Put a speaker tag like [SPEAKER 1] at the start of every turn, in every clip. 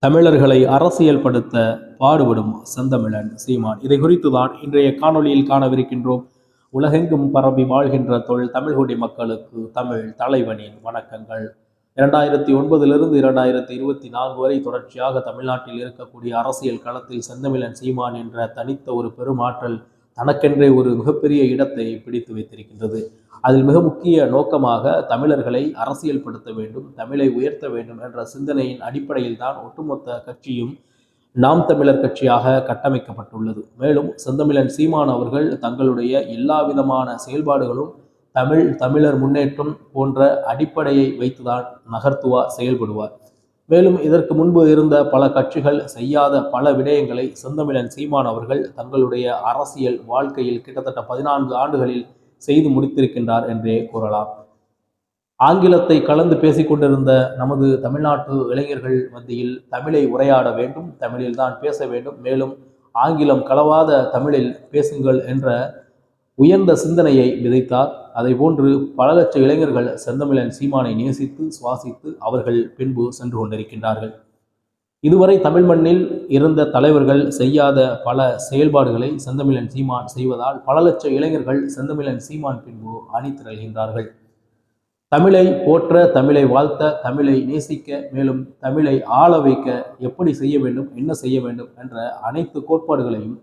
[SPEAKER 1] தமிழர்களை அரசியல்படுத்த பாடுபடும் செந்தமிழன் சீமான். இதை குறித்துதான் இன்றைய காணொளியில் காணவிருக்கின்றோம். உலகெங்கும் பரவி வாழ்கின்ற தமிழ்குடி மக்களுக்கு தமிழ் தலைவனின் வணக்கங்கள். 2009 2024 வரை தொடர்ச்சியாக தமிழ்நாட்டில் இருக்கக்கூடிய அரசியல் களத்தில் செந்தமிழன் சீமான் என்ற தனித்த ஒரு பெருமாற்றல் தனக்கென்றே ஒரு மிகப்பெரிய இடத்தை பிடித்து வைத்திருக்கின்றது. அதில் மிக முக்கிய நோக்கமாக தமிழர்களை அரசியல்படுத்த வேண்டும், தமிழை உயர்த்த வேண்டும் என்ற சிந்தனையின் அடிப்படையில் தான் ஒட்டுமொத்த கட்சியும் நாம் தமிழர் கட்சியாக கட்டமைக்கப்பட்டுள்ளது. மேலும் செந்தமிழன் சீமான் அவர்கள் தங்களுடைய எல்லா விதமான செயல்பாடுகளும் தமிழர் முன்னேற்றம் போன்ற அடிப்படையை வைத்துதான் நகர்த்துவார், செயல்படுவார். மேலும் இதற்கு முன்பு இருந்த பல கட்சிகள் செய்யாத பல விடயங்களை செந்தமிழன் சீமான் அவர்கள் தங்களுடைய அரசியல் வாழ்க்கையில் கிட்டத்தட்ட 14 ஆண்டுகளில் செய்து முடித்திருக்கின்றார் என்றே கூறலாம். ஆங்கிலத்தை கலந்து பேசிக்கொண்டிருந்த நமது தமிழ்நாட்டு இளைஞர்கள் மத்தியில் தமிழை உரையாட வேண்டும், தமிழில் தான் பேச வேண்டும், மேலும் ஆங்கிலம் கலவாத தமிழில் பேசுங்கள் என்ற உயர்ந்த சிந்தனையை விதைத்தார். அதை போன்று பல லட்ச இளைஞர்கள் செந்தமிழன் சீமானை நேசித்து சுவாசித்து அவர்கள் பின்பு சென்று கொண்டிருக்கின்றார்கள். இதுவரை தமிழ் மண்ணில் இருந்த தலைவர்கள் செய்யாத பல செயல்பாடுகளை செந்தமிழன் சீமான் செய்வதால் பல லட்ச இளைஞர்கள் செந்தமிழன் சீமான் பின்பு அணிதிரள்கின்றார்கள். தமிழை போற்ற, தமிழை வாழ்த்த, தமிழை நேசிக்க, மேலும் தமிழை ஆள வைக்க எப்படி செய்ய வேண்டும், என்ன செய்ய வேண்டும் என்ற அனைத்து கோட்பாடுகளையும்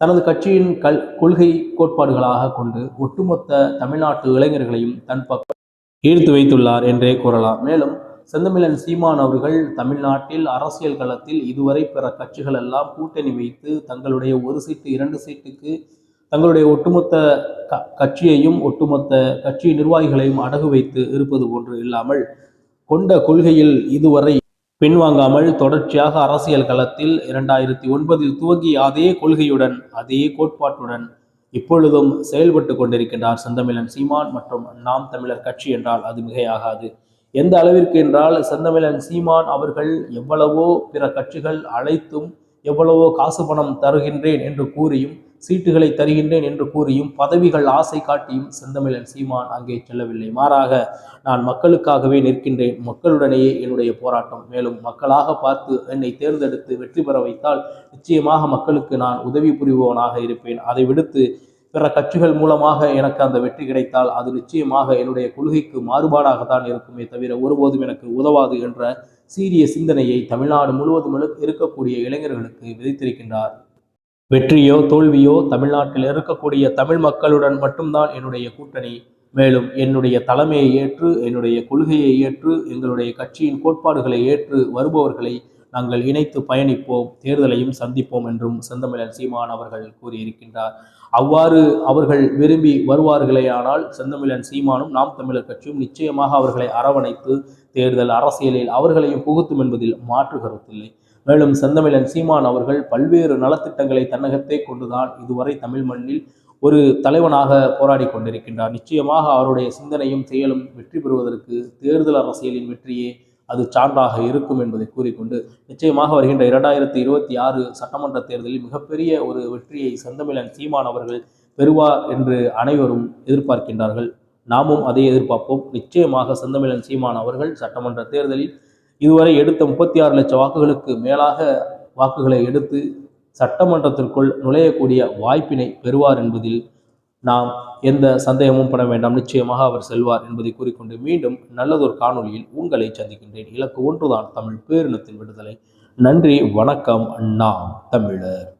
[SPEAKER 1] தனது கட்சியின் கொள்கை கோட்பாடுகளாக கொண்டு ஒட்டுமொத்த தமிழ்நாட்டு இளைஞர்களையும் தன் பக்கம் ஈர்த்து வைத்துள்ளார் என்றே கூறலாம். மேலும் செந்தமிழன் சீமான் அவர்கள் தமிழ்நாட்டில் அரசியல் களத்தில் இதுவரை பிற கட்சிகள் எல்லாம் கூட்டணி வைத்து தங்களுடைய 1 சீட்டு 2 சீட்டுக்கு தங்களுடைய ஒட்டுமொத்த கட்சியையும் ஒட்டுமொத்த கட்சி நிர்வாகிகளையும் அடகு வைத்து இருப்பது போன்று இல்லாமல் கொண்ட கொள்கையில் இதுவரை பின்வாங்காமல் தொடர்ச்சியாக அரசியல் களத்தில் 2009 துவங்கிய அதே கொள்கையுடன் அதே கோட்பாட்டுடன் இப்பொழுதும் செயல்பட்டு கொண்டிருக்கின்றார் செந்தமிழன் சீமான் மற்றும் நாம் தமிழர் கட்சி என்றால் அது மிகையாகாது. எந்த அளவிற்கு என்றால் செந்தமிழன் சீமான் அவர்கள் எவ்வளவோ பிற கட்சிகள் அழைத்தும், எவ்வளவோ காசு பணம் தருகின்றேன் என்று கூறியும், சீட்டுகளை தருகின்றேன் என்று கூறியும், பதவிகள் ஆசை காட்டியும் செந்தமிழன் சீமான் அங்கே செல்லவில்லை. மாறாக நான் மக்களுக்காகவே நிற்கின்றேன், மக்களுடனேயே என்னுடைய போராட்டம், மேலும் மக்களாக பார்த்து என்னை தேர்ந்தெடுத்து வெற்றி பெற வைத்தால் நிச்சயமாக மக்களுக்கு நான் உதவி புரிபவனாக இருப்பேன். அதை விடுத்து பிற கட்சிகள் மூலமாக எனக்கு அந்த வெற்றி கிடைத்தால் அது நிச்சயமாக என்னுடைய கொள்கைக்கு மாறுபாடாகத்தான் இருக்குமே தவிர ஒருபோதும் எனக்கு உதவாது என்ற சீரிய சிந்தனையை தமிழ்நாடு முழுவதும் இருக்கக்கூடிய இளைஞர்களுக்கு விதித்திருக்கின்றார். வெற்றியோ தோல்வியோ தமிழ்நாட்டில் இருக்கக்கூடிய தமிழ் மக்களுடன் மட்டும்தான் என்னுடைய கூட்டணி. மேலும் என்னுடைய தலைமையை ஏற்று, என்னுடைய கொள்கையை ஏற்று, எங்களுடைய கட்சியின் கோட்பாடுகளை ஏற்று வருபவர்களை நாங்கள் இணைத்து பயணிப்போம், தேர்தலையும் சந்திப்போம் என்றும் செந்தமிழன் சீமான் அவர்கள் கூறியிருக்கின்றார். அவ்வாறு அவர்கள் விரும்பி வருவார்களேயானால் செந்தமிழன் சீமானும் நாம் தமிழர் கட்சியும் நிச்சயமாக அவர்களை அரவணைத்து தேர்தல் அரசியலில் அவர்களையும் புகுத்தும் என்பதில் மாற்று கருத்தில்லை. மேலும் செந்தமிழன் சீமான் அவர்கள் பல்வேறு நலத்திட்டங்களை தன்னகத்தே கொண்டுதான் இதுவரை தமிழ் மண்ணில் ஒரு தலைவனாக போராடி கொண்டிருக்கின்றார். நிச்சயமாக அவருடைய சிந்தனையும் செயலும் வெற்றி பெறுவதற்கு தேர்தல் அரசியலின் வெற்றியே அது சான்றாக இருக்கும் என்பதை கூறிக்கொண்டு நிச்சயமாக வருகின்ற 2026 சட்டமன்ற தேர்தலில் மிகப்பெரிய ஒரு வெற்றியை செந்தமிழன் சீமான் அவர்கள் பெறுவார் என்று அனைவரும் எதிர்பார்க்கின்றார்கள். நாமும் அதை எதிர்பார்ப்போம். நிச்சயமாக செந்தமிழன் சீமான் அவர்கள் சட்டமன்ற தேர்தலில் இதுவரை எடுத்த 36 லட்சம் வாக்குகளுக்கு மேலாக வாக்குகளை எடுத்து சட்டமன்றத்திற்குள் நுழையக்கூடிய வாய்ப்பினை பெறுவார் என்பதில் நாம் எந்த சந்தேகமும் பட வேண்டாம். நிச்சயமாக அவர் செல்வார் என்பதை கூறிக்கொண்டு மீண்டும் நல்லதொரு காணொலியில் உங்களை சந்திக்கின்றேன். இலக்கு ஒன்றுதான், தமிழ் பேரினத்தின் விடுதலை. நன்றி, வணக்கம். நாம் தமிழர்.